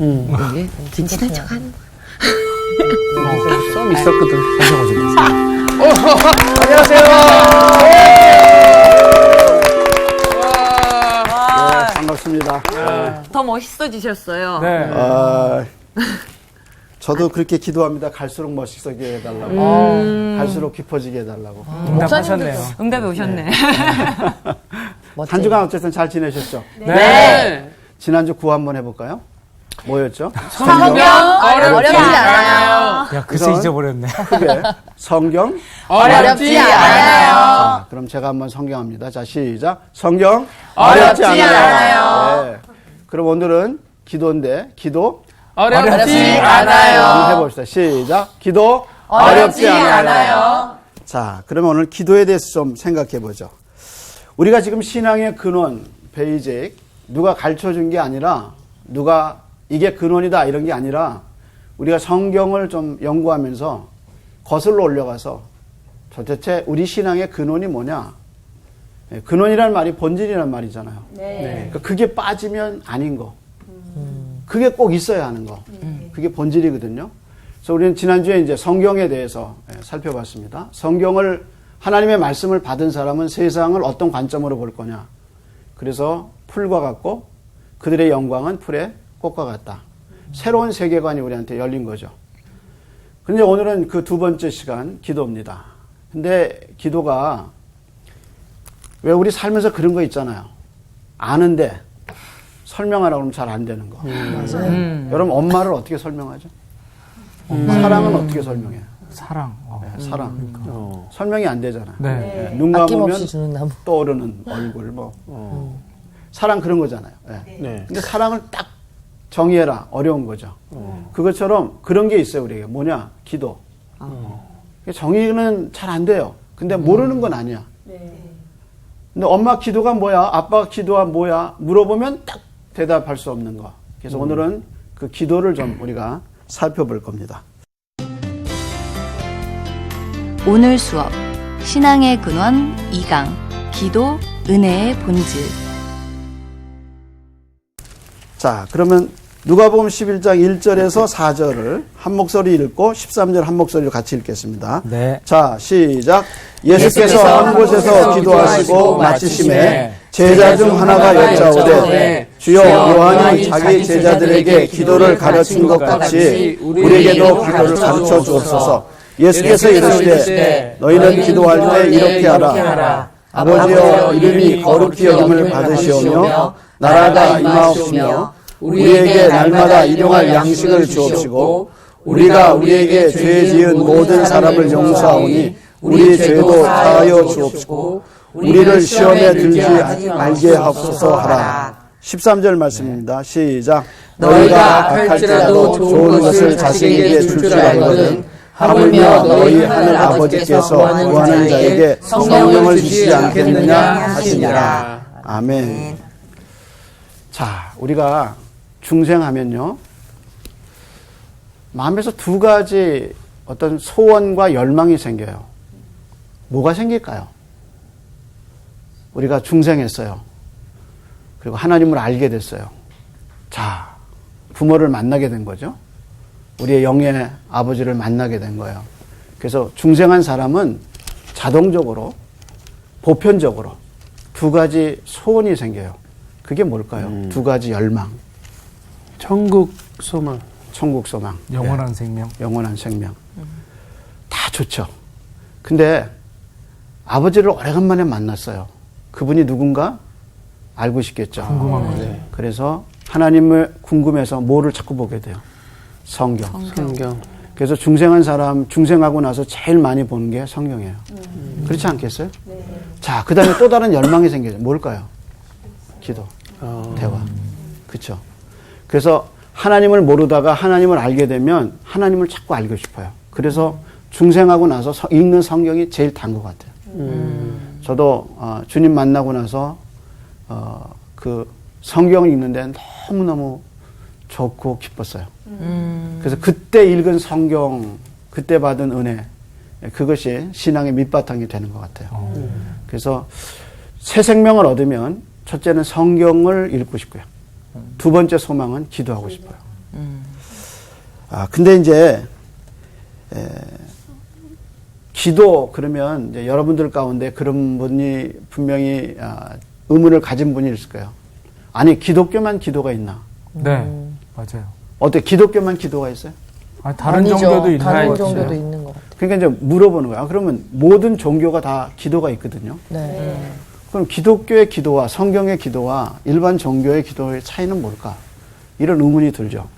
이게 진짜 척하는 좀 있었거든. 안녕하세요. 네, 반갑습니다. 더 멋있어지셨어요. 네. 저도 그렇게 기도합니다. 갈수록 멋있게 해달라고. 갈수록 깊어지게 해달라고. 응답하셨네요. 응답이 오셨네. 한 주간 어쨌든 잘 지내셨죠? 네. 지난주 구호 한번 해볼까요? 뭐였죠? 성경 어렵지 않아요. 야, 글쎄 잊어버렸네. 크게 성경 어렵지 않아요. 자, 그럼 제가 한번 성경합니다. 자, 시작. 성경 어렵지 않아요. 네. 그럼 오늘은 기도인데 기도 어렵지 않아요. 한번 해봅시다. 시작. 기도 어렵지 않아요. 자, 그러면 오늘 기도에 대해서 좀 생각해 보죠. 우리가 지금 신앙의 근원, 베이직, 누가 가르쳐 준 게 아니라, 누가 이게 근원이다 이런 게 아니라, 우리가 성경을 좀 연구하면서 거슬러 올려가서 도대체 우리 신앙의 근원이 뭐냐? 근원이라는 말이 본질이라는 말이잖아요. 그러니까 그게 빠지면 아닌 거. 그게 꼭 있어야 하는 거. 그게 본질이거든요. 그래서 우리는 지난주에 이제 성경에 대해서 살펴봤습니다. 성경을, 하나님의 말씀을 받은 사람은 세상을 어떤 관점으로 볼 거냐. 그래서 풀과 같고 그들의 영광은 풀의 꽃과 같다. 새로운 세계관이 우리한테 열린 거죠. 근데 오늘은 그 두 번째 시간, 기도입니다. 근데 기도가 왜 우리 살면서 그런 거 있잖아요. 아는데 설명하라고 하면 잘 안 되는 거. 맞아요. 여러분, 엄마를 어떻게 설명하죠? 사랑은 어떻게 설명해요? 사랑. 네, 사랑. 설명이 안 되잖아요. 네. 네, 눈 감으면 주는 나무. 떠오르는 얼굴, 사랑 그런 거잖아요. 네. 근데 사랑을 딱 정의해라. 어려운 거죠. 그것처럼 그런 게 있어요, 우리에게. 뭐냐? 기도. 정의는 잘 안 돼요. 근데 모르는 건 아니야. 근데 엄마 기도가 뭐야? 아빠 기도가 뭐야? 물어보면 딱 대답할 수 없는 거. 그래서 오늘은 그 기도를 좀 우리가 살펴볼 겁니다. 오늘 수업 신앙의 근원 2강 기도 은혜의 본질. 자, 그러면 누가복음 11장 1절에서 4절을 한 목소리 읽고 13절 한 목소리로 같이 읽겠습니다. 네. 자, 시작. 예수께서 한 곳에서 기도하시고 마치심에 제자 중 하나가 여짜오되 주여, 요한이 자기 제자들에게 기도를 가르친 것 같이 우리에게도 기도를 가르쳐 주옵소서. 예수께서 이르시되 너희는 기도할 때 이렇게 하라. 아버지여, 이름이 거룩히 여김을 받으시오며 나라가 임하옵시며 우리에게 날마다 일용할 양식을 주옵시고 우리가 우리에게 죄 지은 모든 사람을 용서하오니 우리 죄도 사하여 주옵시고 우리를 시험에 들지 말게 하옵소서 하라. 13절 말씀입니다. 시작. 너희가 악할지라도 좋은 것을 자식에게 줄 줄 알거든 하물며 너희 하늘 아버지께서 구하는 자에게 성령을 주시지 않겠느냐 하시니라. 아멘. 자, 우리가 중생하면요, 마음에서 두 가지 어떤 소원과 열망이 생겨요. 뭐가 생길까요? 우리가 중생했어요. 그리고 하나님을 알게 됐어요. 자, 부모를 만나게 된 거죠. 우리의 영의 아버지를 만나게 된 거예요. 그래서 중생한 사람은 자동적으로, 보편적으로 두 가지 소원이 생겨요. 그게 뭘까요? 두 가지 열망. 천국 소망. 천국 소망. 영원한 생명. 영원한 생명. 다 좋죠. 근데 아버지를 오래간만에 만났어요. 그분이 누군가 알고 싶겠죠. 궁금한 거죠. 그래서 하나님을 궁금해서 뭐를 자꾸 보게 돼요? 성경. 그래서 중생한 사람, 중생하고 나서 제일 많이 보는 게 성경이에요. 그렇지 않겠어요? 자, 그 다음에 또 다른 열망이 생겨요. 뭘까요? 기도, 대화. 그렇죠. 그래서 하나님을 모르다가 하나님을 알게 되면 하나님을 자꾸 알고 싶어요. 그래서 중생하고 나서 읽는 성경이 제일 단 것 같아요. 저도 주님 만나고 나서 그 성경을 읽는데 너무너무 좋고 기뻤어요. 그래서 그때 읽은 성경, 그때 받은 은혜, 그것이 신앙의 밑바탕이 되는 것 같아요. 그래서 새 생명을 얻으면 첫째는 성경을 읽고 싶고요. 두 번째 소망은 기도하고 싶어요. 근데 이제 기도 그러면 이제 여러분들 가운데 그런 분이 분명히 의문을 가진 분이 있을 거예요. 아니 기독교만 기도가 있나? 네, 맞아요. 어때? 기독교만 기도가 있어요? 다른 아니죠. 종교도 있는 다른 것 같아요. 종교도 있는 것 같아요. 그러니까 이제 물어보는 거야. 그러면 모든 종교가 다 기도가 있거든요. 네. 그럼 기독교의 기도와 성경의 기도와 일반 종교의 기도의 차이는 뭘까? 이런 의문이 들죠.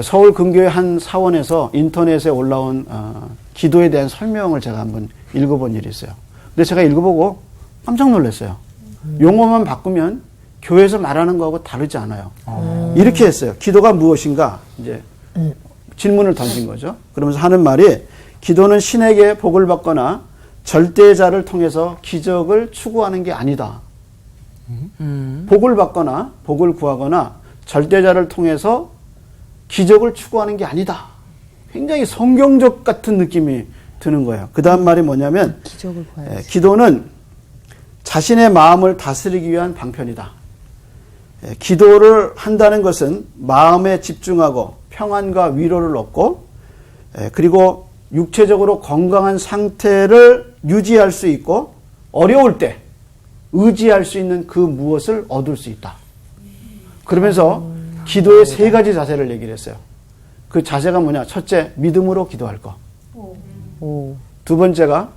서울 근교의 한 사원에서 인터넷에 올라온 기도에 대한 설명을 제가 한번 읽어본 일이 있어요. 근데 제가 읽어보고 깜짝 놀랐어요. 용어만 바꾸면 교회에서 말하는 거하고 다르지 않아요. 이렇게 했어요. 기도가 무엇인가? 이제 질문을 던진 거죠. 그러면서 하는 말이 기도는 신에게 복을 받거나 절대자를 통해서 기적을 추구하는 게 아니다. 복을 받거나 복을 구하거나 절대자를 통해서 기적을 추구하는 게 아니다. 굉장히 성경적 같은 느낌이 드는 거예요. 그 다음 말이 뭐냐면 기적을 봐야지. 기도는 자신의 마음을 다스리기 위한 방편이다. 기도를 한다는 것은 마음에 집중하고 평안과 위로를 얻고 그리고 육체적으로 건강한 상태를 유지할 수 있고 어려울 때 의지할 수 있는 그 무엇을 얻을 수 있다. 그러면서 기도의 세 가지 자세를 얘기를 했어요. 그 자세가 뭐냐? 첫째, 믿음으로 기도할 거. 두 번째가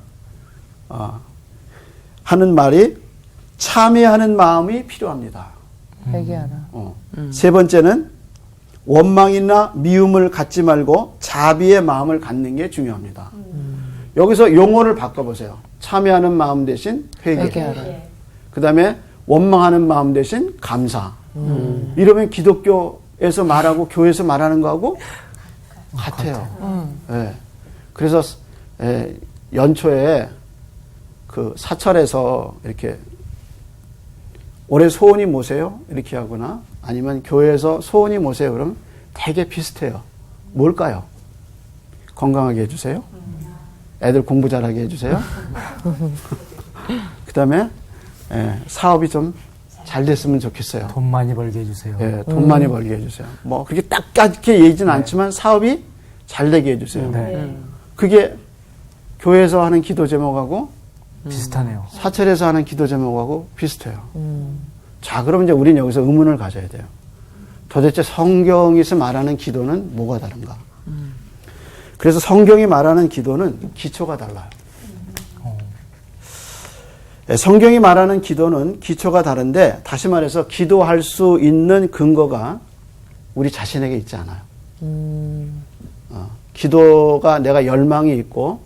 하는 말이 참여하는 마음이 필요합니다. 회개하라. 세 번째는 원망이나 미움을 갖지 말고 자비의 마음을 갖는 게 중요합니다. 여기서 용어를 바꿔보세요. 참여하는 마음 대신 회개하라. 그 다음에 원망하는 마음 대신 감사. 이러면 기독교에서 말하고 교회에서 말하는 거하고 같아요. 네. 그래서 연초에 그 사찰에서 이렇게 올해 소원이 뭐세요? 이렇게 하거나 아니면 교회에서 소원이 뭐세요? 그럼 되게 비슷해요. 뭘까요? 건강하게 해주세요. 애들 공부 잘하게 해주세요. 그 다음에 사업이 좀 잘 됐으면 좋겠어요. 돈 많이 벌게 해주세요. 예, 돈 많이 벌게 해주세요. 뭐 그렇게 딱딱하게 얘기는 않지만 사업이 잘 되게 해주세요. 네. 그게 교회에서 하는 기도 제목하고 비슷하네요. 사찰에서 하는 기도 제목하고 비슷해요. 자, 그럼 이제 우리는 여기서 의문을 가져야 돼요. 도대체 성경에서 말하는 기도는 뭐가 다른가? 그래서 성경이 말하는 기도는 기초가 달라요. 성경이 말하는 기도는 기초가 다른데 다시 말해서 기도할 수 있는 근거가 우리 자신에게 있지 않아요. 기도가 내가 열망이 있고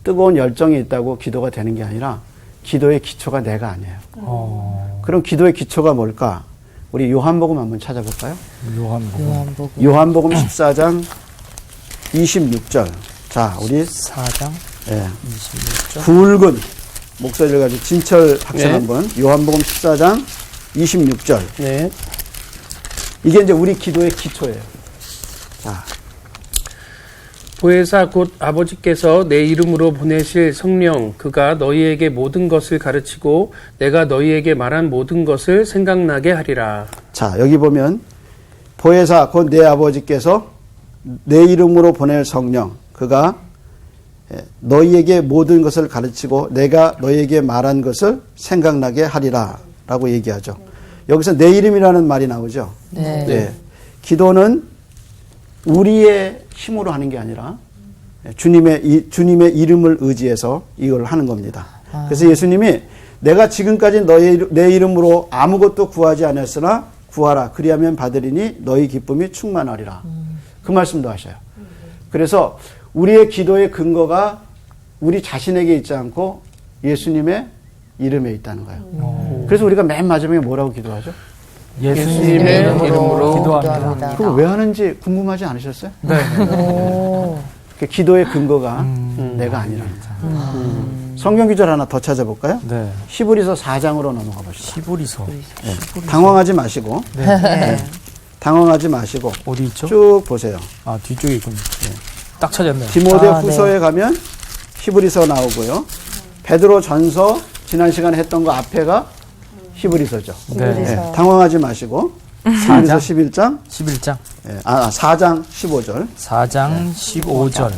뜨거운 열정이 있다고 기도가 되는 게 아니라 기도의 기초가 내가 아니에요. 그럼 기도의 기초가 뭘까? 우리 요한복음 한번 찾아볼까요? 요한복음 14장 26절. 자, 우리 4장 26절. 굵은 목소리를 가지고 진철 학생 한번 요한복음 14장 26절. 네. 이게 이제 우리 기도의 기초예요. 자, 보혜사 곧 아버지께서 내 이름으로 보내실 성령 그가 너희에게 모든 것을 가르치고 내가 너희에게 말한 모든 것을 생각나게 하리라. 자, 여기 보면 보혜사 곧 내 아버지께서 내 이름으로 보낼 성령 그가 너희에게 모든 것을 가르치고 내가 너희에게 말한 것을 생각나게 하리라 라고 얘기하죠. 여기서 내 이름이라는 말이 나오죠. 네. 기도는 우리의 힘으로 하는 게 아니라 주님의 이름을 의지해서 이걸 하는 겁니다. 그래서 예수님이 내가 지금까지 내 이름으로 아무것도 구하지 않았으나 구하라 그리하면 받으리니 너희 기쁨이 충만하리라. 그 말씀도 하셔요. 그래서 우리의 기도의 근거가 우리 자신에게 있지 않고 예수님의 이름에 있다는 거예요. 그래서 우리가 맨 마지막에 뭐라고 기도하죠? 예수님의 이름으로 기도합니다. 그거 왜 하는지 궁금하지 않으셨어요? 네. 그 기도의 근거가 내가 아니라는 거예요. 성경 구절 하나 더 찾아볼까요? 네. 히브리서 4장으로 넘어가 봅시다. 히브리서. 당황하지 마시고 당황하지 마시고 어디 있죠? 쭉 보세요. 아, 뒤쪽에 있군요. 딱 찾았네요. 디모데 후서에 가면 히브리서 나오고요. 베드로 전서 지난 시간에 했던 거 앞에가 히브리서죠. 네. 네, 당황하지 마시고 히브리서 11장 11장. 4장 15절 4장 15절.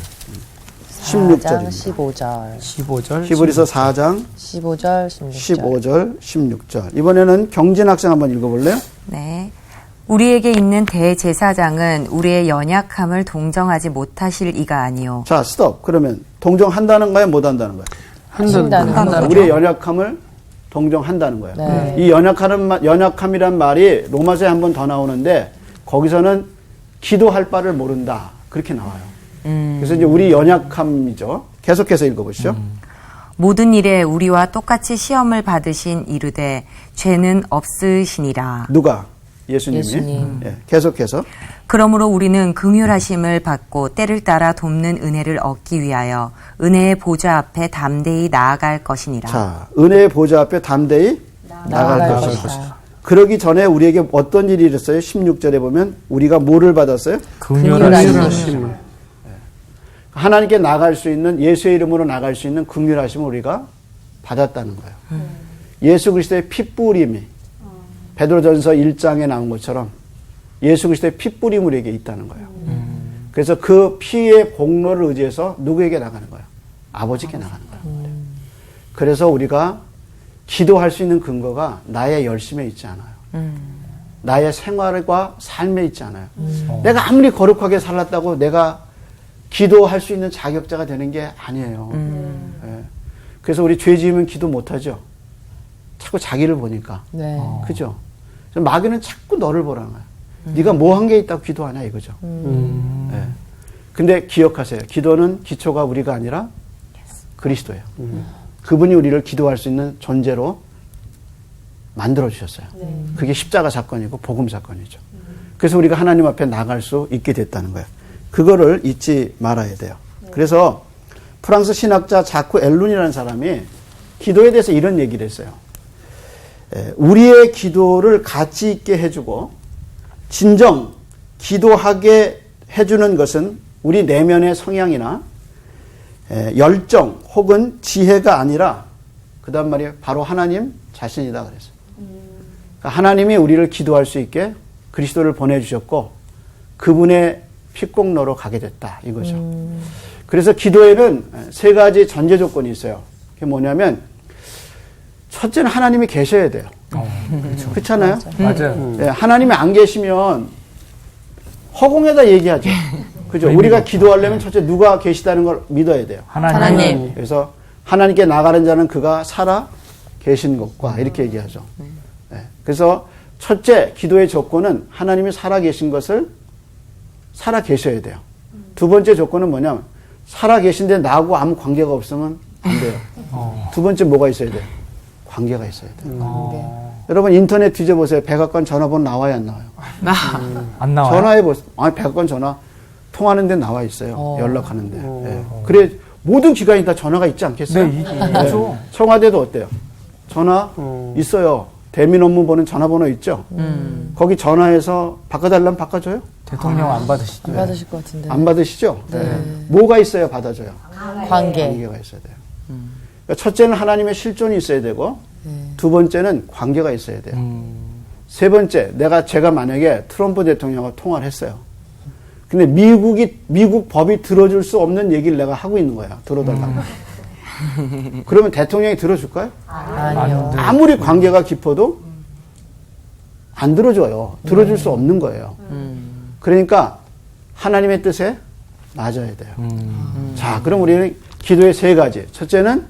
16절입니다. 15절. 15절. 히브리서 4장 15절, 16절. 15절 16절. 이번에는 경진 학생 한번 읽어볼래요? 네. 우리에게 있는 대제사장은 우리의 연약함을 동정하지 못하실 이가 아니요. 자, 스톱. 그러면 동정한다는 거예요? 못한다는 거예요? 하신다는 거죠. 우리의 연약함을 동정한다는 거예요. 네. 이 연약함이란 말이 로마서에 한 번 더 나오는데 거기서는 기도할 바를 모른다. 그렇게 나와요. 그래서 이제 우리 연약함이죠. 계속해서 읽어보시죠. 모든 일에 우리와 똑같이 시험을 받으신 이르되 죄는 없으시니라. 누가? 예수님이. 예수님. 예, 계속해서. 그러므로 우리는 긍휼하심을 받고 때를 따라 돕는 은혜를 얻기 위하여 은혜의 보좌 앞에 담대히 나아갈 것이니라. 자, 은혜의 보좌 앞에 담대히 나갈 것이다. 그러기 전에 우리에게 어떤 일이 있었어요? 16절에 보면 우리가 뭐를 받았어요? 긍휼하심을. 하나님께 나갈 수 있는, 예수의 이름으로 나갈 수 있는 긍휼하심을 우리가 받았다는 거예요. 예수 그리스도의 핏뿌림이 베드로전서 1장에 나온 것처럼 예수 그리스도의 핏뿌림이 우리에게 있다는 거예요. 그래서 그 피의 공로를 의지해서 누구에게 나가는 거예요? 아버지께 나가는 거예요. 그래서 우리가 기도할 수 있는 근거가 나의 열심에 있지 않아요. 나의 생활과 삶에 있지 않아요. 내가 아무리 거룩하게 살았다고 내가 기도할 수 있는 자격자가 되는 게 아니에요. 예. 그래서 우리 죄 지으면 기도 못하죠. 자꾸 자기를 보니까. 네. 그죠? 마귀는 자꾸 너를 보라는 거야. 네가 뭐 한 게 있다고 기도하냐 이거죠. 예. 근데 기억하세요. 기도는 기초가 우리가 아니라 그리스도예요. 그분이 우리를 기도할 수 있는 존재로 만들어 주셨어요. 그게 십자가 사건이고 복음 사건이죠. 그래서 우리가 하나님 앞에 나갈 수 있게 됐다는 거예요. 그거를 잊지 말아야 돼요. 그래서 프랑스 신학자 자쿠 엘룬이라는 사람이 기도에 대해서 이런 얘기를 했어요. 우리의 기도를 가치 있게 해주고 진정 기도하게 해주는 것은 우리 내면의 성향이나 열정 혹은 지혜가 아니라 그 다음 말이 바로 하나님 자신이다 그랬어요. 그러니까 하나님이 우리를 기도할 수 있게 그리스도를 보내주셨고 그분의 핏공로로 가게 됐다 이거죠. 그래서 기도에는 세 가지 전제 조건이 있어요. 그게 뭐냐면 첫째는 하나님이 계셔야 돼요. 그렇잖아요? 맞아요. 예, 하나님이 안 계시면 허공에다 얘기하죠. 그죠? 우리가 기도하려면 첫째 누가 계시다는 걸 믿어야 돼요. 하나님. 그래서 하나님께 나가는 자는 그가 살아 계신 것과 이렇게 얘기하죠. 예, 그래서 첫째 기도의 조건은 하나님이 살아 계신 것을 살아 계셔야 돼요. 두 번째 조건은 뭐냐면 살아 계신데 나하고 아무 관계가 없으면 안 돼요. 두 번째 뭐가 있어야 돼요? 관계가 있어야 돼요. 여러분 인터넷 뒤져보세요. 백악관 전화번호 나와요, 안 나와요? 안 나와요? 전화해보세요. 아니, 백악관 전화 통하는 데 나와 있어요. 연락하는데. 예. 그래 모든 기관이 다 전화가 있지 않겠어요? 네, 있죠. 청와대도 어때요? 전화 있어요. 대민 업무 보는 전화번호 있죠? 거기 전화해서 바꿔달라면 바꿔줘요? 대통령 안 받으시죠? 안 받으실 것 같은데. 안 받으시죠? 네. 뭐가 있어야 받아줘요? 관계. 관계가 있어야 돼요. 그러니까 첫째는 하나님의 실존이 있어야 되고 두 번째는 관계가 있어야 돼요. 세 번째, 제가 만약에 트럼프 대통령과 통화를 했어요. 근데 미국 법이 들어줄 수 없는 얘기를 내가 하고 있는 거야. 들어달라고. 그러면 대통령이 들어줄까요? 아니요. 아무리 관계가 깊어도 안 들어줘요. 들어줄 수 없는 거예요. 그러니까 하나님의 뜻에 맞아야 돼요. 자, 그럼 우리는 기도의 세 가지. 첫째는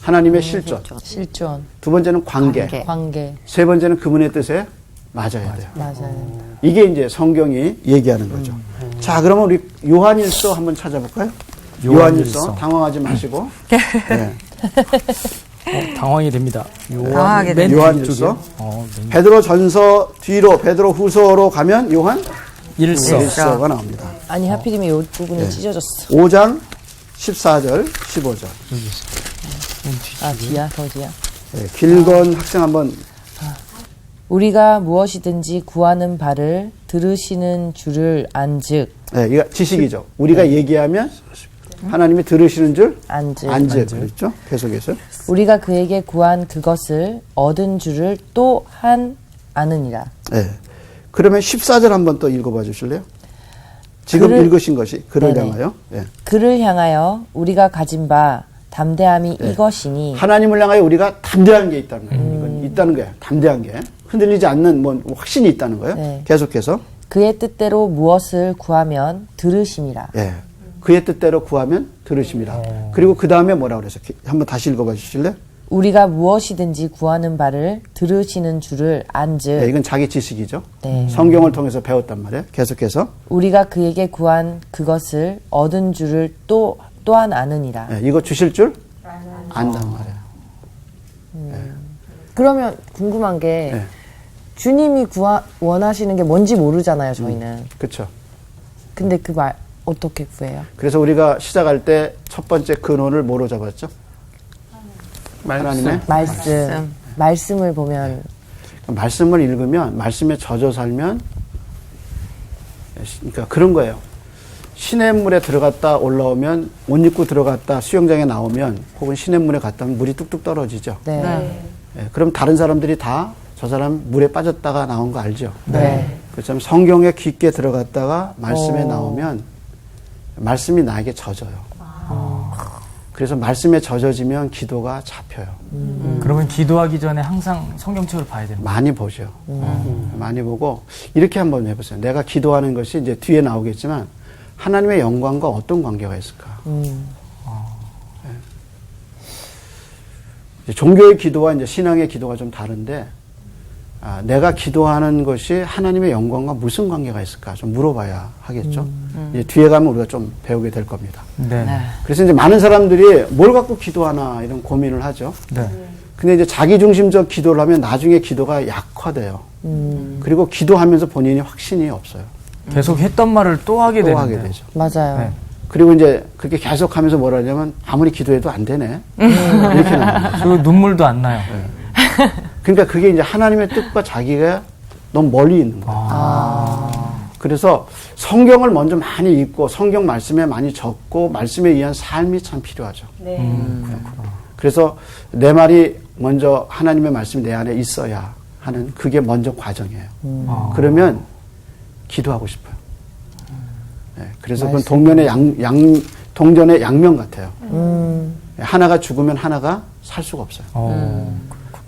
하나님의 실존. 실존. 두 번째는 관계. 관계. 세 번째는 그분의 뜻에 맞아야 돼요. 맞아요. 이게 이제 성경이 얘기하는 거죠. 자, 그러면 우리 요한일서 한번 찾아볼까요? 요한일서. 당황하지 마시고. 네. 당황이 됩니다. 당황하게 맨 요한일서. 뒤쪽에. 베드로 전서 뒤로 베드로 후서로 가면 요한 일서. 일서가 나옵니다. 아니 하필이면 이 부분이 찢어졌어. 5장 14절 15절. 아 뒤야 더 뒤야. 네, 길건 학생 한번. 우리가 무엇이든지 구하는 바를 들으시는 줄을 안즉. 네, 이거 지식이죠. 우리가 얘기하면 하나님이 들으시는 줄 안즉. 그렇죠? 계속해서. 우리가 그에게 구한 그것을 얻은 줄을 또한 아느니라. 네. 그러면 14절 한번 또 읽어봐 주실래요? 지금 그를- 읽으신 것이 그를 네네. 향하여. 예. 그를 향하여 우리가 가진 바 담대함이 이것이니 하나님을 향하여 우리가 담대한 게 있다는 거예요. 이건 있다는 거예요. 담대한 게. 흔들리지 않는 뭐 확신이 있다는 거예요. 네. 계속해서. 그의 뜻대로 무엇을 구하면 들으심이라. 예. 그의 뜻대로 구하면 들으심이라. 그리고 그 다음에 뭐라 그래서 한번 다시 읽어봐 주실래요? 우리가 무엇이든지 구하는 바를 들으시는 줄을 안즉 예, 이건 자기 지식이죠. 네. 성경을 통해서 배웠단 말이에요. 계속해서. 우리가 그에게 구한 그것을 얻은 줄을 또한 아느니라. 예, 이거 주실 줄 안단 말이에요. 그러면 궁금한 게 네. 주님이 원하시는 게 뭔지 모르잖아요, 저희는. 그렇죠. 근데 그 말 어떻게 구해요? 그래서 우리가 시작할 때 첫 번째 근원을 뭐로 잡았죠? 하나님의 말씀을 보면 말씀을 읽으면 말씀에 젖어 살면 그러니까 그런 거예요. 시냇물에 들어갔다 올라오면 옷 입고 들어갔다 수영장에 나오면 혹은 시냇물에 갔다 오면 물이 뚝뚝 떨어지죠. 네. 예, 그럼 다른 사람들이 다 저 사람 물에 빠졌다가 나온 거 알죠? 네. 그렇지만 성경에 깊게 들어갔다가 말씀에 나오면 말씀이 나에게 젖어요. 그래서 말씀에 젖어지면 기도가 잡혀요. 그러면 기도하기 전에 항상 성경책을 봐야 됩니다. 많이 보죠. 많이 보고 이렇게 한번 해보세요. 내가 기도하는 것이 이제 뒤에 나오겠지만 하나님의 영광과 어떤 관계가 있을까? 이제 종교의 기도와 이제 신앙의 기도가 좀 다른데 내가 기도하는 것이 하나님의 영광과 무슨 관계가 있을까? 좀 물어봐야 하겠죠. 이제 뒤에 가면 우리가 좀 배우게 될 겁니다. 네. 그래서 이제 많은 사람들이 뭘 갖고 기도하나 이런 고민을 하죠. 네. 근데 이제 자기중심적 기도를 하면 나중에 기도가 약화돼요. 그리고 기도하면서 본인이 확신이 없어요. 계속 했던 말을 또 하게 또 되는데. 하게 되죠. 맞아요. 네. 그리고 이제 그렇게 계속 하면서 뭐라 하냐면 아무리 기도해도 안 되네. 이렇게 나와요. 그리고 눈물도 안 나요. 그러니까 그게 이제 하나님의 뜻과 자기가 너무 멀리 있는 거예요. 그래서 성경을 먼저 많이 읽고 성경 말씀에 많이 적고 말씀에 의한 삶이 참 필요하죠. 그래서 내 말이 먼저 하나님의 말씀이 내 안에 있어야 하는 그게 먼저 과정이에요. 그러면 기도하고 싶어요. 네, 그래서 그건 동전의 양면 같아요. 하나가 죽으면 하나가 살 수가 없어요.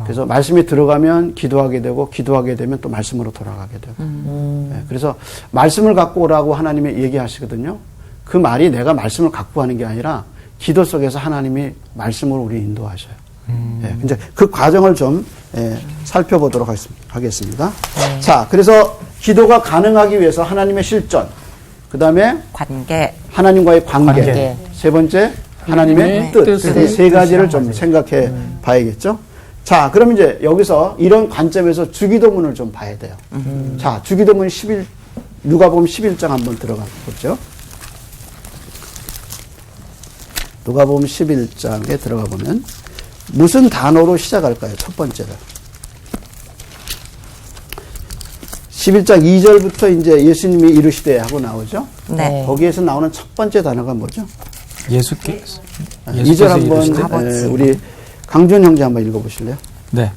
그래서 말씀이 들어가면 기도하게 되고 기도하게 되면 또 말씀으로 돌아가게 되고 네, 그래서 말씀을 갖고 오라고 하나님이 얘기하시거든요. 그 말이 내가 말씀을 갖고 하는 게 아니라 기도 속에서 하나님이 말씀으로 우리 인도하셔요. 네, 이제 그 과정을 좀 살펴보도록 하겠습니다. 자, 그래서 기도가 가능하기 위해서 하나님의 실전, 그 다음에 관계. 하나님과의 관계, 관계. 세 번째 하나님의 뜻, 이 세 가지를 좀 생각해 봐야겠죠. 자, 그럼 이제 여기서 이런 관점에서 주기도문을 좀 봐야 돼요. 자, 주기도문 누가복음 11장 한번 들어가 보죠. 누가복음 11장에 들어가 보면 무슨 단어로 시작할까요? 첫 번째를. 11장 2절부터 이제 예수님이 이르시되 하고 나오죠. 네. 거기에서 나오는 첫 번째 단어가 뭐죠? 예수께서 2절 한번 이르시되 우리 강준 형제 한번 읽어보실래요? 네.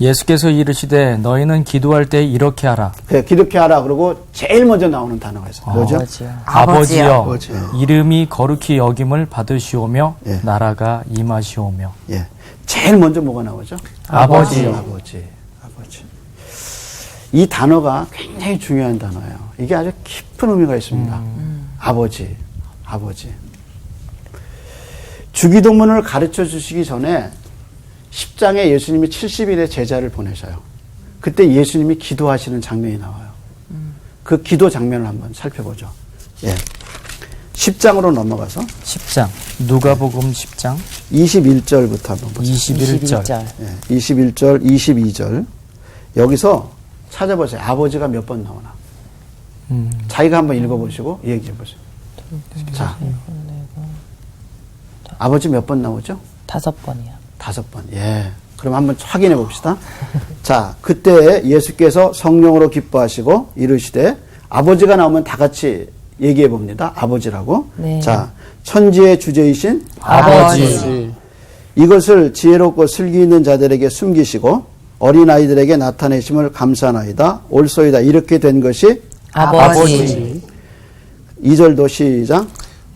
예수께서 이르시되 너희는 기도할 때 이렇게 하라. 그래, 기독교 하라 그러고 제일 먼저 나오는 단어가 있어요. 뭐죠? 아버지여, 아버지요. 이름이 거룩히 여김을 받으시오며 예. 나라가 임하시오며. 예. 제일 먼저 뭐가 나오죠? 아버지요. 아버지. 이 단어가 굉장히 중요한 단어예요. 이게 아주 깊은 의미가 있습니다. 아버지. 주기도문을 가르쳐 주시기 전에 10장에 예수님이 70일의 제자를 보내셔요. 그때 예수님이 기도하시는 장면이 나와요. 그 기도 장면을 한번 살펴보죠. 예. 10장으로 넘어가서 10장. 누가복음 10장 21절부터 한번 보세요. 21절. 예. 21절, 22절. 여기서 찾아보세요. 아버지가 몇 번 나오나. 자기가 한번 읽어보시고 얘기해 보세요. 자, 아버지 몇 번 나오죠? 5번이요. 5번. 예. 그럼 한번 확인해 봅시다. 자, 그때 예수께서 성령으로 기뻐하시고 이르시되 아버지가 나오면 다 같이 얘기해 봅니다. 아버지라고. 네. 자, 천지의 주제이신 아버지. 이것을 지혜롭고 슬기 있는 자들에게 숨기시고 어린아이들에게 나타내심을 감사하나이다. 옳소이다. 이렇게 된 것이 아버지. 2절도 시작.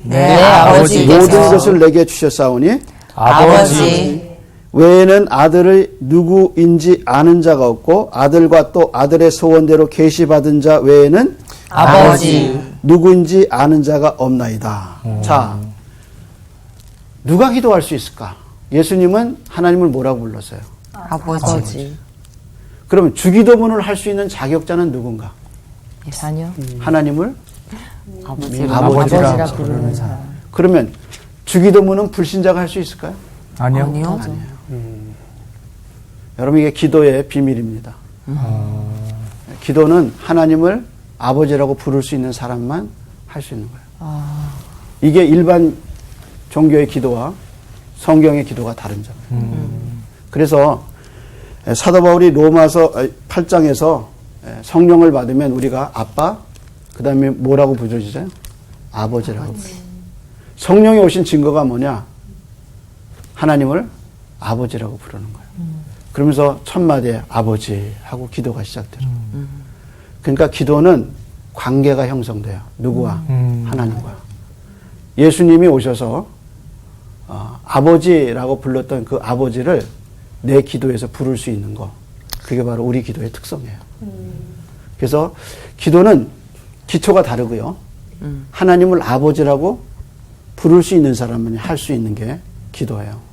네, 아버지께서 모든 것을 내게 주셨사오니 아버지. 외에는 아들의 누구인지 아는 자가 없고 아들과 또 아들의 소원대로 계시받은 자 외에는 아버지. 누구인지 아는 자가 없나이다. 자, 누가 기도할 수 있을까? 예수님은 하나님을 뭐라고 불렀어요? 아버지. 그러면 주기도문을 할 수 있는 자격자는 누군가? 자녀. 하나님을 아버지라 아버지라 부르는 사람. 그러면 주기도문은 불신자가 할 수 있을까요? 아니요. 여러분 이게 기도의 비밀입니다. 기도는 하나님을 아버지라고 부를 수 있는 사람만 할 수 있는 거예요. 이게 일반 종교의 기도와 성경의 기도가 다른 점. 그래서 사도 바울이 로마서 8장에서 성령을 받으면 우리가 아빠, 그 다음에 뭐라고 부르시죠? 아버지라고 부르죠. 성령이 오신 증거가 뭐냐? 하나님을 아버지라고 부르는 거예요. 그러면서 첫 마디에 아버지 하고 기도가 시작돼요. 그러니까 기도는 관계가 형성돼요. 누구와? 하나님과. 예수님이 오셔서 아버지라고 불렀던 그 아버지를 내 기도에서 부를 수 있는 거. 그게 바로 우리 기도의 특성이에요. 그래서 기도는 기초가 다르고요. 하나님을 아버지라고 부를 수 있는 사람은 할 수 있는 게 기도예요.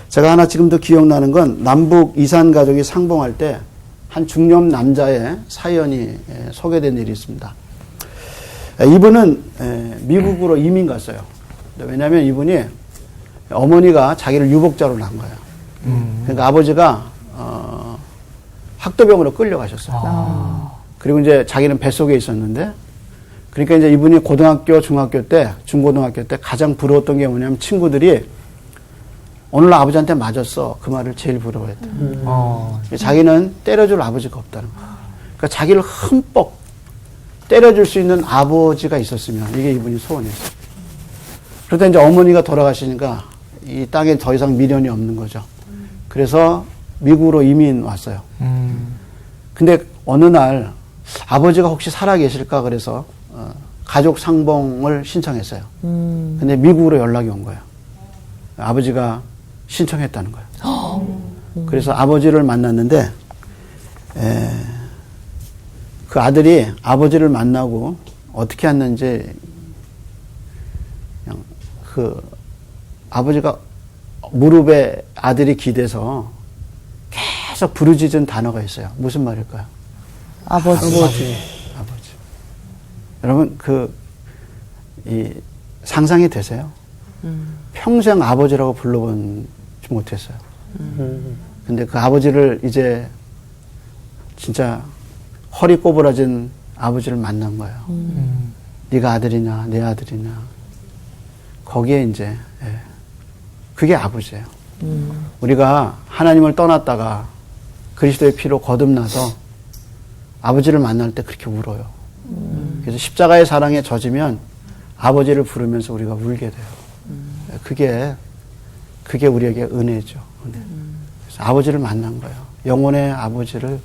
제가 하나 지금도 기억나는 건 남북 이산 가족이 상봉할 때 한 중년 남자의 사연이 소개된 일이 있습니다. 이분은 미국으로 이민 갔어요. 왜냐하면 이분이 어머니가 자기를 유복자로 낳은 거예요. 그러니까 아버지가 학도병으로 끌려가셨어요. 그리고 이제 자기는 뱃속에 있었는데, 그러니까 이제 이분이 고등학교, 중학교 때, 중고등학교 때 가장 부러웠던 게 뭐냐면 친구들이 오늘 아버지한테 맞았어. 그 말을 제일 부러워했대요. 자기는 때려줄 아버지가 없다는 거예요. 그러니까 자기를 흠뻑 때려줄 수 있는 아버지가 있었으면 이게 이분이 소원이었어요. 그러다 이제 어머니가 돌아가시니까 이 땅에 더 이상 미련이 없는 거죠. 그래서 미국으로 이민 왔어요. 근데 어느 날 아버지가 혹시 살아 계실까 그래서 가족 상봉을 신청했어요. 근데 미국으로 연락이 온 거예요. 아버지가 신청했다는 거예요. 그래서 아버지를 만났는데 그 아들이 아버지를 만나고 어떻게 했는지 그냥 그 아버지가 무릎에 아들이 기대서 계속 부르짖은 단어가 있어요. 무슨 말일까요? 아버지. 여러분 이 상상이 되세요? 평생 아버지라고 불러보지 못했어요. 근데 그 아버지를 이제 진짜 허리 꼬부라진 아버지를 만난 거예요. 네가 아들이냐 내 아들이냐. 거기에 이제 그게 아버지예요. 우리가 하나님을 떠났다가 그리스도의 피로 거듭나서 아버지를 만날 때 그렇게 울어요. 그래서 십자가의 사랑에 젖으면 아버지를 부르면서 우리가 울게 돼요. 그게 우리에게 은혜죠. 은혜. 그래서 아버지를 만난 거예요. 영혼의 아버지를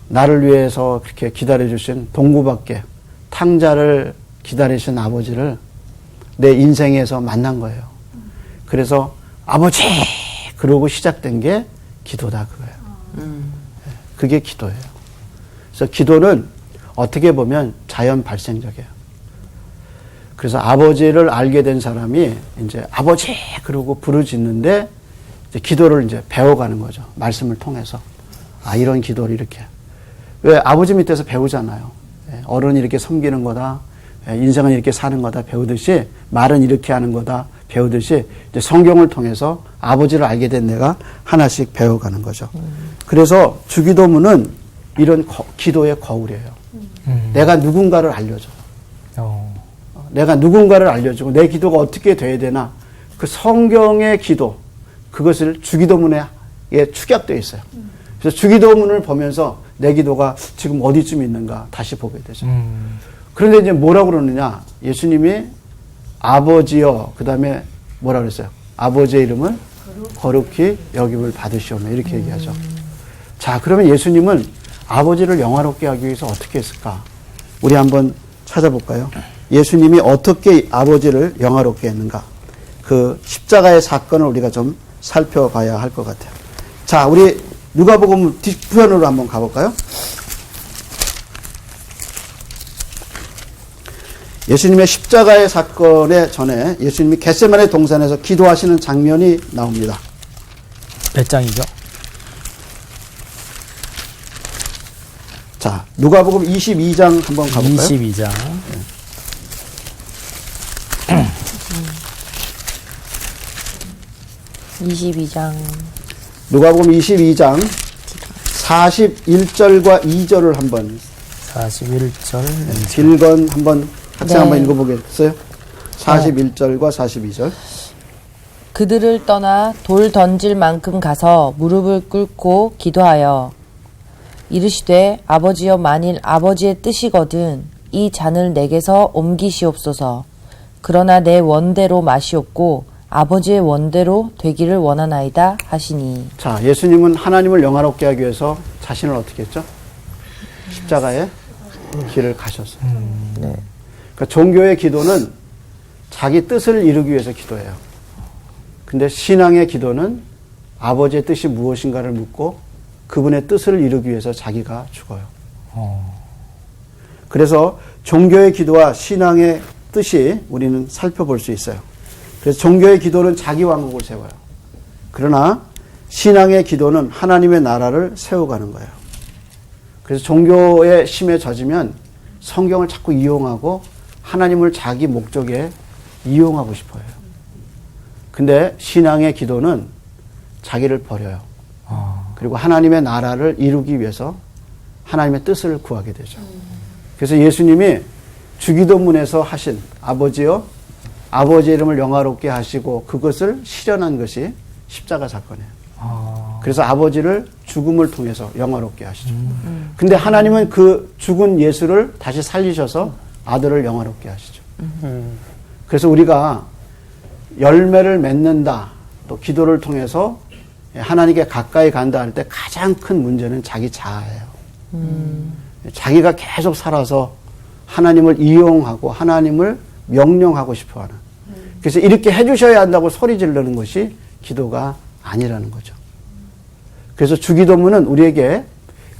나를 위해서 그렇게 기다려주신 동구밖에 탕자를 기다리신 아버지를 내 인생에서 만난 거예요. 그래서 아버지 그러고 시작된 게 기도다 그거예요. 그게 기도예요. 그래서 기도는 어떻게 보면 자연 발생적이에요. 그래서 아버지를 알게 된 사람이 이제 아버지 그러고 부르짖는데 이제 기도를 이제 배워가는 거죠. 말씀을 통해서. 아, 이런 기도를 이렇게. 왜 아버지 밑에서 배우잖아요. 어른이 이렇게 섬기는 거다. 인생은 이렇게 사는 거다. 배우듯이 말은 이렇게 하는 거다. 배우듯이 이제 성경을 통해서 아버지를 알게 된 내가 하나씩 배워가는 거죠. 그래서 주기도문은 이런 기도의 거울이에요. 내가 누군가를 알려줘요. 내가 누군가를 알려주고 내 기도가 어떻게 돼야 되나 그 성경의 기도 그것을 주기도문에 축약되어 있어요. 그래서 주기도문을 보면서 내 기도가 지금 어디쯤 있는가 다시 보게 되죠. 그런데 이제 뭐라고 그러느냐 예수님이 아버지여 그 다음에 뭐라 그랬어요? 아버지의 이름을 거룩히 여김을 받으시오며 이렇게 얘기하죠. 자, 그러면 예수님은 아버지를 영화롭게 하기 위해서 어떻게 했을까? 우리 한번 찾아볼까요? 예수님이 어떻게 아버지를 영화롭게 했는가? 그 십자가의 사건을 우리가 좀 살펴봐야 할 것 같아요. 자, 우리 누가복음 뒷부분으로 한번 가볼까요? 예수님의 십자가의 사건에 전에 예수님이 겟세마네 동산에서 기도하시는 장면이 나옵니다. 몇 장이죠? 자, 누가복음 22장 한번 가볼까요? 22장. 22장. 누가복음 22장 41절과 2절을 한번 41절. 길건 한번 학생 네. 한번 읽어보겠어요? 41절과 42절. 그들을 떠나 돌 던질 만큼 가서 무릎을 꿇고 기도하여 이르시되 아버지여 만일 아버지의 뜻이거든 이 잔을 내게서 옮기시옵소서. 그러나 내 원대로 마시옵고 아버지의 원대로 되기를 원하나이다 하시니. 자, 예수님은 하나님을 영화롭게 하기 위해서 자신을 어떻게 했죠? 십자가의 길을 가셨어요. 네. 그러니까 종교의 기도는 자기 뜻을 이루기 위해서 기도해요. 근데 신앙의 기도는 아버지의 뜻이 무엇인가를 묻고 그분의 뜻을 이루기 위해서 자기가 죽어요. 그래서 종교의 기도와 신앙의 뜻이 우리는 살펴볼 수 있어요. 그래서 종교의 기도는 자기 왕국을 세워요. 그러나 신앙의 기도는 하나님의 나라를 세워가는 거예요. 그래서 종교의 심에 젖으면 성경을 자꾸 이용하고 하나님을 자기 목적에 이용하고 싶어요. 근데 신앙의 기도는 자기를 버려요. 그리고 하나님의 나라를 이루기 위해서 하나님의 뜻을 구하게 되죠. 그래서 예수님이 주기도문에서 하신 아버지여 아버지의 이름을 영화롭게 하시고 그것을 실현한 것이 십자가 사건이에요. 그래서 아버지를 죽음을 통해서 영화롭게 하시죠. 근데 하나님은 그 죽은 예수를 다시 살리셔서 아들을 영화롭게 하시죠. 그래서 우리가 열매를 맺는다, 또 기도를 통해서 하나님께 가까이 간다 할 때 가장 큰 문제는 자기 자아예요. 자기가 계속 살아서 하나님을 이용하고 하나님을 명령하고 싶어하는. 그래서 이렇게 해주셔야 한다고 소리 지르는 것이 기도가 아니라는 거죠. 그래서 주기도문은 우리에게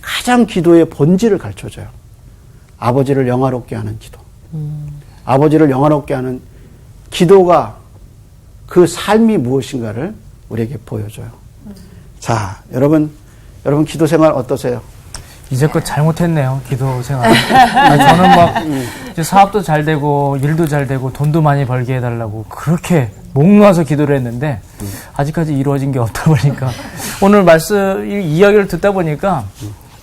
가장 기도의 본질을 가르쳐줘요. 아버지를 영화롭게 하는 기도. 아버지를 영화롭게 하는 기도가 그 삶이 무엇인가를 우리에게 보여줘요. 자, 여러분 기도 생활 어떠세요? 이제껏 잘못했네요, 기도 생활. 아니, 저는 막 이제 사업도 잘 되고 일도 잘 되고 돈도 많이 벌게 해달라고 그렇게 목 놓아서 기도를 했는데 아직까지 이루어진 게 없다 보니까 오늘 말씀 이야기를 듣다 보니까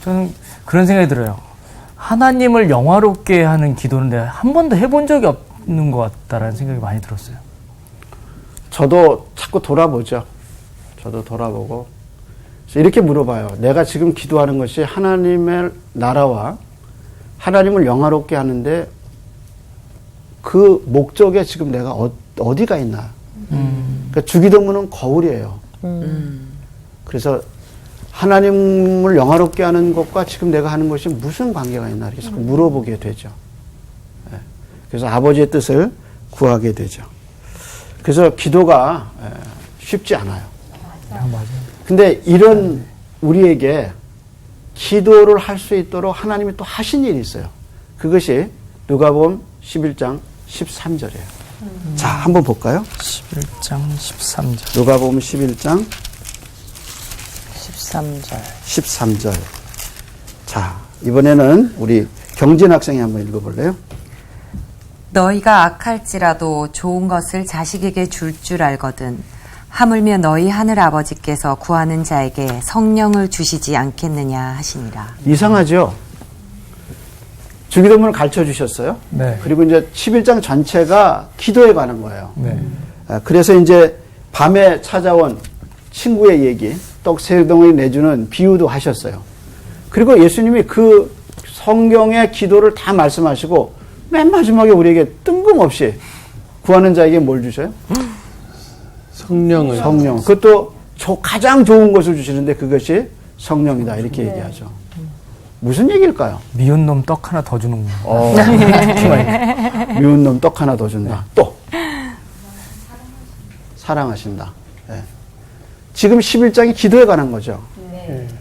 저는 그런 생각이 들어요. 하나님을 영화롭게 하는 기도는 내가 한 번도 해본 적이 없는 것 같다라는 생각이 많이 들었어요. 저도 자꾸 돌아보죠. 저도 돌아보고 이렇게 물어봐요. 내가 지금 기도하는 것이 하나님의 나라와 하나님을 영화롭게 하는데 그 목적에 지금 내가 어디가 있나. 그러니까 주기도문은 거울이에요. 그래서 하나님을 영화롭게 하는 것과 지금 내가 하는 것이 무슨 관계가 있나 이렇게 자꾸 물어보게 되죠. 그래서 아버지의 뜻을 구하게 되죠. 그래서 기도가 쉽지 않아요. 맞아요. 근데 이런 우리에게 기도를 할 수 있도록 하나님이 또 하신 일이 있어요. 그것이 누가복음 11장 13절이에요. 자, 한번 볼까요? 11장 13절. 누가복음 11장 13절. 13절. 자, 이번에는 우리 경진 학생이 한번 읽어볼래요? 너희가 악할지라도 좋은 것을 자식에게 줄 줄 알거든. 하물며 너희 하늘 아버지께서 구하는 자에게 성령을 주시지 않겠느냐 하시니라. 이상하죠? 주기도문을 가르쳐 주셨어요. 네. 그리고 이제 11장 전체가 기도에 관한 거예요. 네. 그래서 이제 밤에 찾아온 친구의 얘기, 떡 세 덩어리 내주는 비유도 하셨어요. 그리고 예수님이 그 성경의 기도를 다 말씀하시고 맨 마지막에 우리에게 뜬금없이 구하는 자에게 뭘 주셔요? 성령을. 성령. 그것도 가장 좋은 것을 주시는데 그것이 성령이다. 이렇게 얘기하죠. 무슨 얘기일까요? 미운 놈 떡 하나 더 주는 거. 미운 놈 떡 하나 더 준다. 또 사랑하신다. 네. 지금 11장이 기도에 관한 거죠.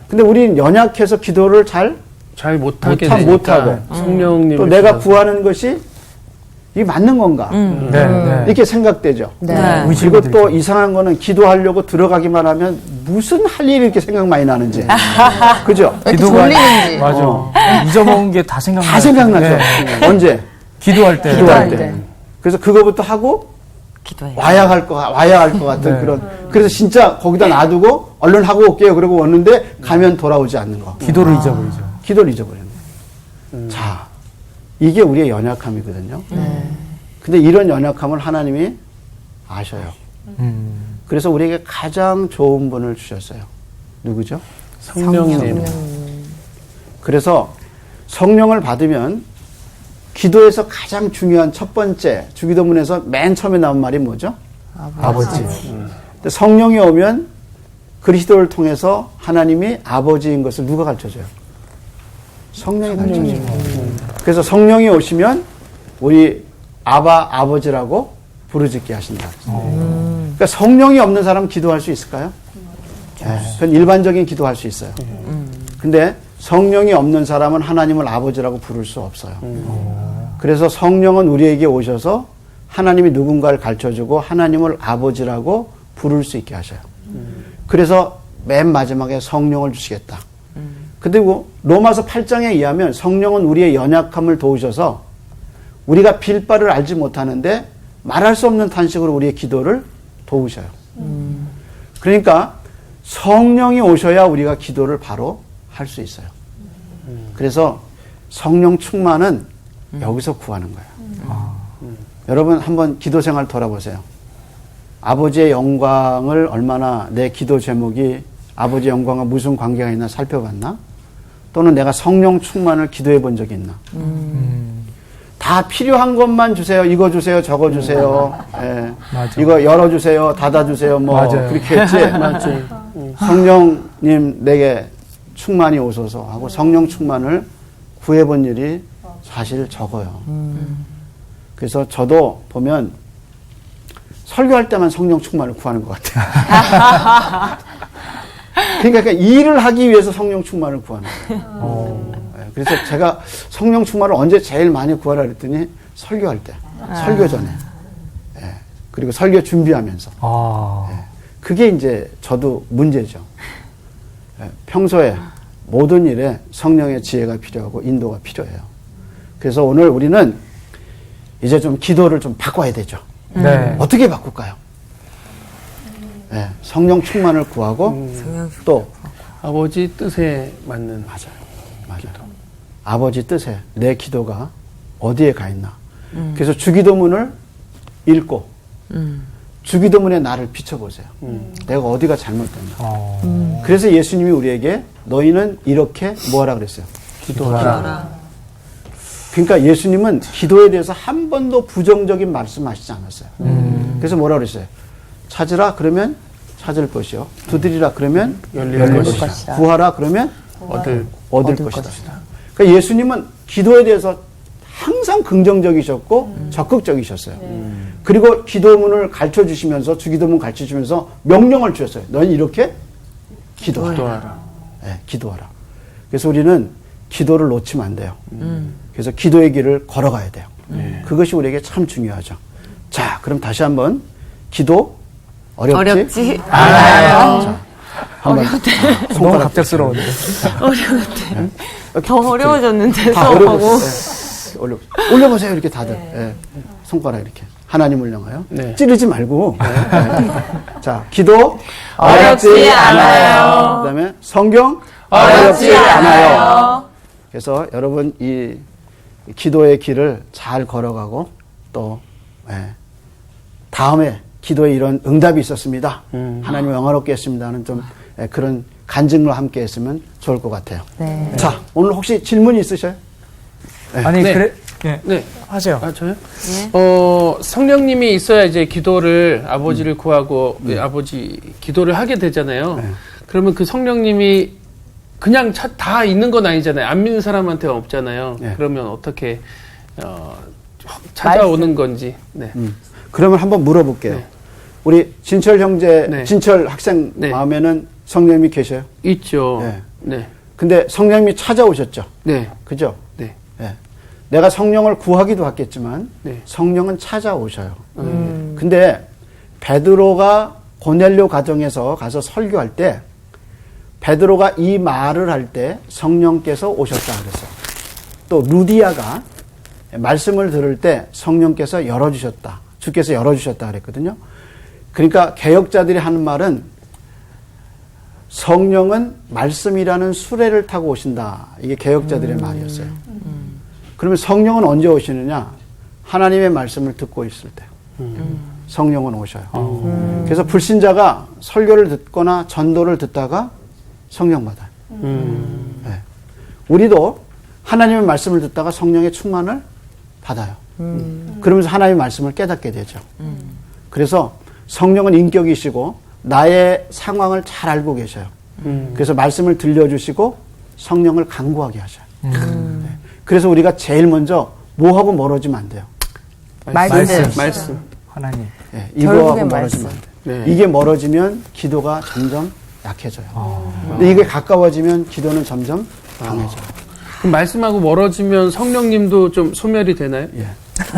근데 우리는 연약해서 기도를 잘 못하게 참 되니까 못하고. 성령님을 또 내가 주셔서. 구하는 것이 이게 맞는 건가? 네, 네. 이렇게 생각되죠. 네. 의심이 그리고 들죠. 또 이상한 거는 기도하려고 들어가기만 하면 무슨 할 일이 이렇게 생각 많이 나는지. 그죠? 기도가 졸리는지. 맞아. 잊어먹은 게 다 생각나요. 다 생각나죠. 네. 언제? 기도할 때. 기도할 때. 그래서 그거부터 하고 기도해. 와야 할 것 같은 네. 그런. 그래서 진짜 거기다 놔두고 얼른 하고 올게요. 그러고 왔는데 가면 돌아오지 않는 거. 기도를 잊어버리죠. 기도를 잊어버리는 거예요. 자, 이게 우리의 연약함이거든요. 근데 이런 연약함을 하나님이 아셔요. 그래서 우리에게 가장 좋은 분을 주셨어요. 누구죠? 성령님. 그래서 성령을 받으면 기도에서 가장 중요한 첫 번째 주기도문에서 맨 처음에 나온 말이 뭐죠? 아버지. 근데 성령이 오면 그리스도를 통해서 하나님이 아버지인 것을 누가 가르쳐줘요? 성령이 가르쳐줘요. 그래서 성령이 오시면 우리 아버지라고 부르짖게 하신다. 그러니까 성령이 없는 사람은 기도할 수 있을까요? 네, 그건 일반적인 기도할 수 있어요. 근데 성령이 없는 사람은 하나님을 아버지라고 부를 수 없어요. 그래서 성령은 우리에게 오셔서 하나님이 누군가를 가르쳐주고 하나님을 아버지라고 부를 수 있게 하셔요. 그래서 맨 마지막에 성령을 주시겠다. 그리고 로마서 8장에 의하면 성령은 우리의 연약함을 도우셔서 우리가 빌 바를 알지 못하는데 말할 수 없는 탄식으로 우리의 기도를 도우셔요. 그러니까 성령이 오셔야 우리가 기도를 바로 할 수 있어요. 그래서 성령 충만은 여기서 구하는 거예요. 여러분 한번 기도 생활 돌아보세요. 아버지의 영광을 얼마나 내 기도 제목이 아버지의 영광과 무슨 관계가 있나 살펴봤나? 또는 내가 성령 충만을 기도해 본 적이 있나? 다 필요한 것만 주세요. 이거 주세요. 저거 주세요. 예. 이거 열어주세요. 닫아주세요. 뭐 맞아요. 그렇게 했지. 성령님 내게 충만이 오소서 하고 성령 충만을 구해본 일이 사실 적어요. 그래서 저도 보면 설교할 때만 성령 충만을 구하는 것 같아요. 그러니까 일을 하기 위해서 성령 충만을 구하는 거예요. 그래서 제가 성령 충만을 언제 제일 많이 구하라 그랬더니 설교할 때, 설교 전에, 그리고 설교 준비하면서. 그게 이제 저도 문제죠. 평소에 모든 일에 성령의 지혜가 필요하고 인도가 필요해요. 그래서 오늘 우리는 이제 좀 기도를 좀 바꿔야 되죠. 네. 어떻게 바꿀까요? 성령 충만을 구하고 또 아버지 뜻에 맞는. 맞아요. 아버지 뜻에 내 기도가 어디에 가 있나. 그래서 주기도문을 읽고 주기도문에 나를 비춰보세요. 내가 어디가 잘못됐나. 그래서 예수님이 우리에게 너희는 이렇게 뭐하라 그랬어요? 기도하라. 그러니까 예수님은 기도에 대해서 한 번도 부정적인 말씀하시지 않았어요. 그래서 뭐라 그랬어요? 찾으라 그러면 찾을 것이요. 두드리라 그러면 열릴 것이다. 구하라 그러면 얻을 것이다. 그러니까 예수님은 기도에 대해서 항상 긍정적이셨고 적극적이셨어요. 그리고 기도문을 가르쳐 주시면서 주기도문 가르쳐 주면서 명령을 주셨어요. 너는 이렇게 기도하라. 네, 기도하라. 그래서 우리는 기도를 놓치면 안 돼요. 그래서 기도의 길을 걸어가야 돼요. 그것이 우리에게 참 중요하죠. 자, 그럼 다시 한번 기도 어렵지 않아요. 자, 한번 너무 갑작스러운데. 더 어려워졌는데, 다 올려보세요. 이렇게 다들. 손가락 이렇게. 하나님을 향하여. 네. 찌르지 말고. 자, 기도 어렵지 않아요. 그 다음에 성경 어렵지 않아요. 그래서 여러분 이 기도의 길을 잘 걸어가고 또 다음에 기도에 이런 응답이 있었습니다. 하나님 영화롭게 했습니다 하는 좀 그런 간증로 함께 했으면 좋을 것 같아요. 자, 오늘 혹시 질문이 있으셔요? 아니, 네. 네. 네. 하세요. 아, 저요? 예. 성령님이 있어야 이제 기도를 아버지를 구하고 아버지 기도를 하게 되잖아요. 네. 그러면 그 성령님이 그냥 다 있는 건 아니잖아요. 안 믿는 사람한테 없잖아요. 네. 그러면 어떻게 찾아오는 건지. 네. 그러면 한번 물어볼게요. 네. 우리 진철 형제, 네. 진철 학생 네. 마음에는 성령님이 계셔요? 있죠. 네. 네. 근데 성령님이 찾아오셨죠? 네. 그죠? 네. 예. 내가 성령을 구하기도 하겠지만 네. 성령은 찾아오셔요. 근데 베드로가 고넬료 가정에서 가서 설교할 때 베드로가 이 말을 할 때 성령께서 오셨다 그랬어요. 또 루디아가 말씀을 들을 때 성령께서 열어주셨다. 주께서 열어주셨다 그랬거든요. 그러니까 개혁자들이 하는 말은 성령은 말씀이라는 수레를 타고 오신다. 이게 개혁자들의 말이었어요. 그러면 성령은 언제 오시느냐? 하나님의 말씀을 듣고 있을 때 성령은 오셔요. 그래서 불신자가 설교를 듣거나 전도를 듣다가 성령 받아요. 네. 우리도 하나님의 말씀을 듣다가 성령의 충만을 받아요. 그러면서 하나님의 말씀을 깨닫게 되죠. 그래서 성령은 인격이시고 나의 상황을 잘 알고 계셔요. 그래서 말씀을 들려주시고 성령을 간구하게 하셔요. 네. 그래서 우리가 제일 먼저 뭐하고 멀어지면 안 돼요. 말씀. 하나님. 네. 이거하고 결국엔 멀어지면 안 말씀. 돼요. 네. 이게 멀어지면 기도가 점점 약해져요. 근데 이게 가까워지면 기도는 점점 강해져요. 그럼 말씀하고 멀어지면 성령님도 좀 소멸이 되나요? 예.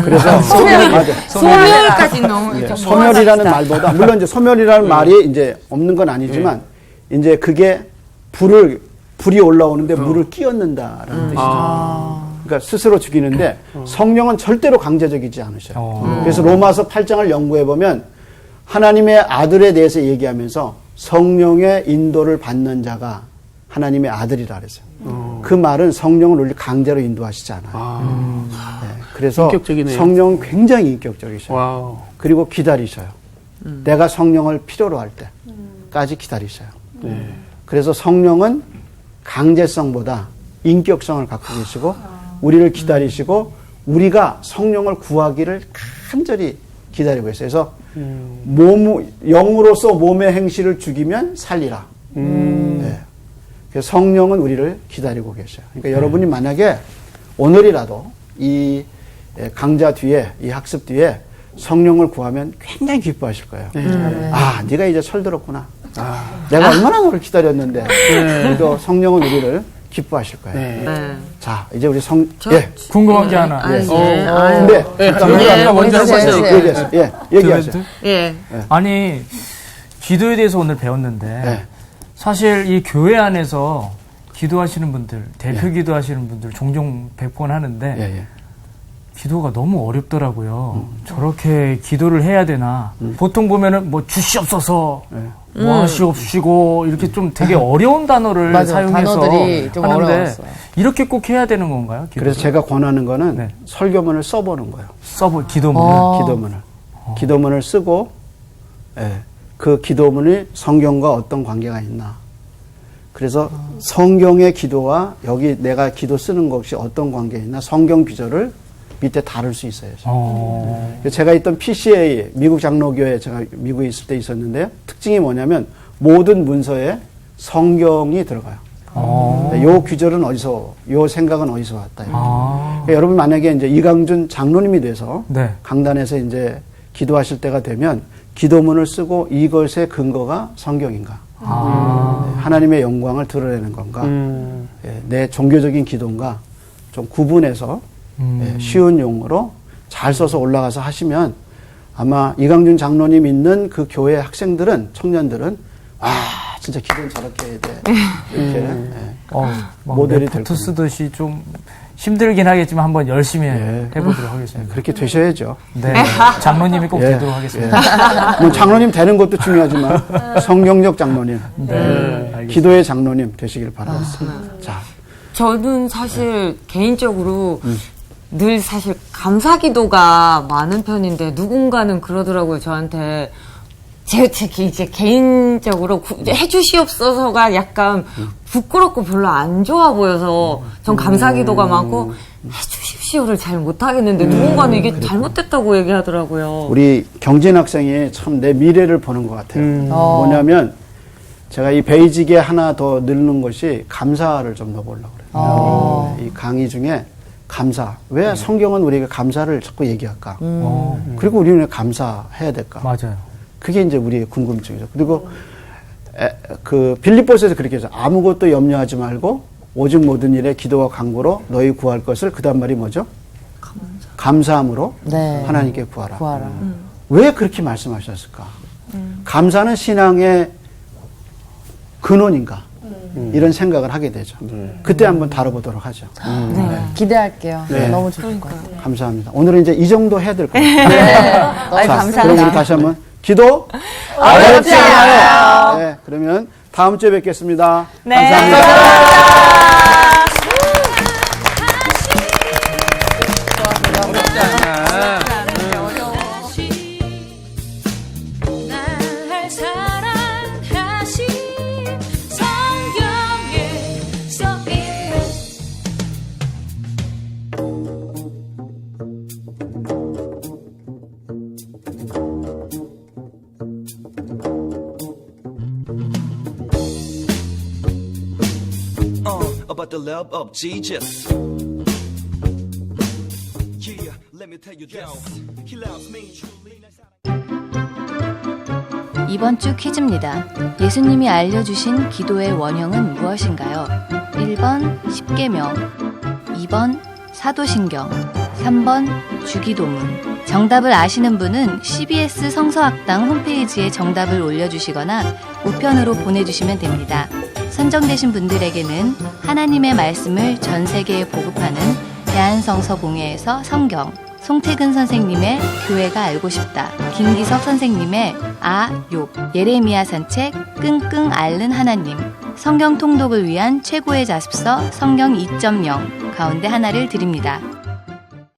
그래서 맞아요. 소멸까지 너무 예, 좀 소멸이라는 말보다 물론 이제 소멸이라는 말이 이제 없는 건 아니지만 이제 그게 불이 올라오는데 물을 끼얹는다라는 뜻이죠. 그러니까 스스로 죽이는데 성령은 절대로 강제적이지 않으셔요. 그래서 로마서 8장을 연구해 보면 하나님의 아들에 대해서 얘기하면서 성령의 인도를 받는 자가 하나님의 아들이라 그랬어요. 그 말은 성령을 우리 강제로 인도하시지 않아요. 네, 그래서 인격적이네요. 성령은 굉장히 인격적이셔요. 와우. 그리고 기다리셔요. 내가 성령을 필요로 할 때까지 기다리셔요. 그래서 성령은 강제성보다 인격성을 갖고 계시고 우리를 기다리시고 우리가 성령을 구하기를 간절히 기다리고 있어요. 그래서 영으로서 몸의 행실을 죽이면 살리라. 네. 그래서 성령은 우리를 기다리고 계셔요. 그러니까 여러분이 만약에 오늘이라도 이 강좌 뒤에 이 학습 뒤에 성령을 구하면 굉장히 기뻐하실 거예요. 아, 네가 이제 철들었구나. 내가 얼마나 너를 기다렸는데. 그래도 성령은 우리를 기뻐하실 거예요. 네. 자, 이제 우리 궁금한 게 하나. 근데 아까 먼저 하셨어요. 얘기하세요. 얘기하세요. 예. 아니, 기도에 대해서 오늘 배웠는데, 네. 사실 이 교회 안에서 기도하시는 분들, 대표 기도하시는 분들 종종 뵙곤 하는데, 예. 기도가 너무 어렵더라고요. 저렇게 기도를 해야 되나. 보통 보면은 뭐 주시옵소서, 뭐 하시옵시고, 이렇게 좀 되게 어려운 단어를 맞아, 사용해서 단어들이 좀 하는데, 어려웠어요. 이렇게 꼭 해야 되는 건가요? 기도를? 그래서 제가 권하는 거는 네. 설교문을 써보는 거예요. 기도문을. 기도문을 쓰고, 그 기도문이 성경과 어떤 관계가 있나. 그래서 성경의 기도와 여기 내가 기도 쓰는 것이 어떤 관계가 있나. 성경 구절을 밑에 다룰 수 있어요. 제가 있던 PCA, 미국 장로교회, 제가 미국에 있을 때 있었는데요. 특징이 뭐냐면 모든 문서에 성경이 들어가요. 요 구절은 어디서, 요 생각은 어디서 왔다. 그러니까 여러분 만약에 이제 이강준 장로님이 돼서 네. 강단에서 이제 기도하실 때가 되면 기도문을 쓰고 이것의 근거가 성경인가? 하나님의 영광을 드러내는 건가? 내 종교적인 기도인가? 좀 구분해서 쉬운 용어로 잘 써서 올라가서 하시면 아마 이강준 장로님 있는 그 교회 학생들은, 청년들은 진짜 기도는 저렇게 해야 돼. 이렇게 모델이 될 레포트 쓰듯이 좀 힘들긴 하겠지만 한번 열심히 해보도록 하겠습니다. 그렇게 되셔야죠. 네, 장로님이 꼭 되도록 하겠습니다. 뭐 장로님 되는 것도 중요하지만 성경적 장로님, 기도의 장로님 되시길 바라겠습니다. 자, 저는 사실 개인적으로 늘 사실 감사기도가 많은 편인데 누군가는 그러더라고요. 저한테 제 이제 개인적으로 해주시옵소서가 약간 부끄럽고 별로 안 좋아 보여서 전 감사기도가 많고 해주십시오. 캐치어를 잘 못하겠는데 누군가는 이게 잘못됐다고 얘기하더라고요. 우리 경진 학생이 참 내 미래를 보는 것 같아요. 뭐냐면 제가 이 베이직에 하나 더 넣는 것이 감사를 좀 넣어보려고 그래요. 이 강의 중에 감사. 왜 성경은 우리에게 감사를 자꾸 얘기할까? 그리고 우리는 왜 감사해야 될까? 맞아요. 그게 이제 우리의 궁금증이죠. 그리고 그 빌립보서에서 그렇게 해서 아무것도 염려하지 말고 오직 모든 일에 기도와 간구로 너희 구할 것을 그다음 말이 뭐죠? 감사함으로 네. 하나님께 구하라. 구하라. 왜 그렇게 말씀하셨을까? 감사는 신앙의 근원인가? 이런 생각을 하게 되죠. 그때 한번 다뤄보도록 하죠. 기대할게요. 네. 너무 좋을 것 같아요. 감사합니다. 오늘은 이제 이 정도 해야 될 것 같아요. 아이, 자, 감사합니다. 그럼 우리 다시 한번 기도 어렵지 않아요. 네, 그러면 다음 주에 뵙겠습니다. 감사합니다. 어렵지 않아. 날 사랑하신 성경에 써있는 about the love of Jesus. Yeah, let me tell you this. He loves me truly. 이번 주 퀴즈입니다. 예수님이 알려주신 기도의 원형은 무엇인가요? 1번 십계명, 2번 사도신경, 3번 주기도문. 정답을 아시는 분은 CBS 성서학당 홈페이지에 정답을 올려주시거나 우편으로 보내주시면 됩니다. 선정되신 분들에게는 하나님의 말씀을 전 세계에 보급하는 대한성서공회에서 성경, 송태근 선생님의 교회가 알고 싶다, 김기석 선생님의 욕, 예레미야 산책, 끙끙 앓는 하나님, 성경 통독을 위한 최고의 자습서 성경 2.0 가운데 하나를 드립니다.